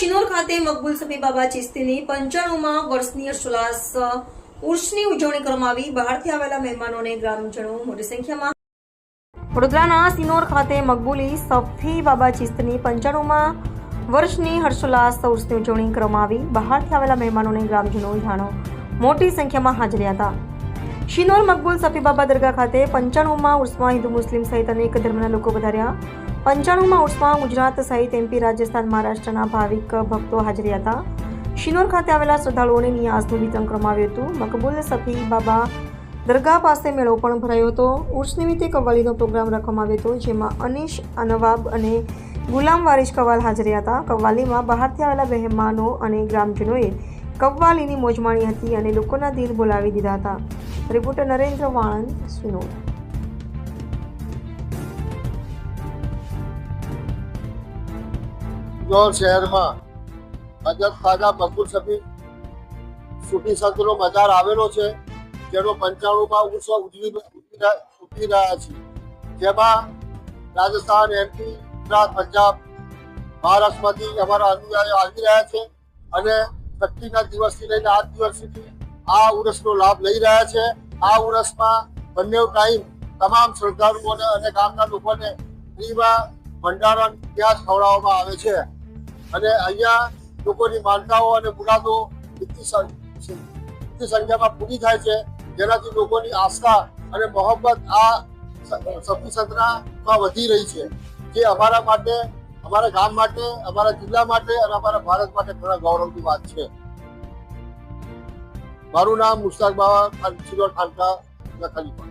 શિનોર ખાતે મકબૂલ સફી બાબા ચિશ્તીની 95માં વર્ષની હર્ષોલ્લાસ ઉર્સની ઉજવણી કરવામાં આવી। બહારથી આવેલા મહેમાનોને ગ્રામજનો મોટી સંખ્યામાં। વડોદરાના શિનોર ખાતે મકબૂલી સફી બાબા ચિશ્તીની 95માં વર્ષની હર્ષોલ્લાસ ઉર્સની ઉજવણી કરવામાં આવી। બહારથી આવેલા મહેમાનોને ગ્રામજનો જાણો મોટી સંખ્યામાં હાજર હતા। શિનોર મકબૂલ સફી બાબા દરગાહ ખાતે 95માં ઉર્સમાં હિન્દુ મુસ્લિમ સહિત અનેક ધર્મના લોકો વધાર્યા। 95માં ઉર્સમાં ગુજરાત સહિત એમપી, રાજસ્થાન, મહારાષ્ટ્રના ભાવિક ભક્તો હાજરી હતા। શિનોર ખાતે આવેલા શ્રદ્ધાળુઓને નિયાઝનું વિતરણ કરવામાં આવ્યું હતું। મકબૂલ સફી બાબા દરગાહ પાસે મેળો પણ ભરાયો હતો। ઉર્સ નિમિત્તે કવ્વાલીનો પ્રોગ્રામ રાખવામાં આવ્યો હતો, જેમાં અનીશ નવાબ અને ગુલામ વારિસ કવ્વાલ હાજર હતા। કવ્વાલીમાં બહારથી આવેલા મહેમાનો અને ગ્રામજનોએ કવ્વાલીની મોજ માણી હતી અને લોકોના દિલ બોલાવી દીધા હતા। રિપોર્ટર નરેન્દ્ર વાણંદ, શિનોર। શહેરમાં હજરત ખ્વાજા મકબૂલ સફી સૂફી સંતનો મજાર આવેલો છે, જેનો 95માં ઉર્સ ઉજવી રહ્યા છે, જેમાં રાજસ્થાન, એમપી, ગુજરાત, પંજાબ, મહારાષ્ટ્રમાંથી અમારા અનુયાયીઓ આવી રહ્યા છે અને છઠ્ઠીના દિવસથી લઈને 8 દિવસ સુધી આ ઉર્સનો લાભ લઈ રહ્યા છે। આ ઉર્સમાં બંને ટાઈમ તમામ શ્રદ્ધાળુઓને અને ગામના લોકોને ફ્રીમાં ભંડારા ત્યાં જ ખવડાવવામાં આવે છે અને અહીંયા લોકોની માનતાઓ અને મુરાદો એટલી સંખ્યામાં પૂરી થાય છે, જેનાથી લોકોની આસ્થા અને મોહબ્બત આ સફી સંતનામાં વધી રહી છે, જે અમારા માટે, અમારા ગામ માટે, અમારા જિલ્લા માટે અને અમારા ભારત માટે ઘણા ગૌરવની વાત છે। મારું નામ મુશ્તાક બાવા, શિનોર ખાનકા ખલીફા।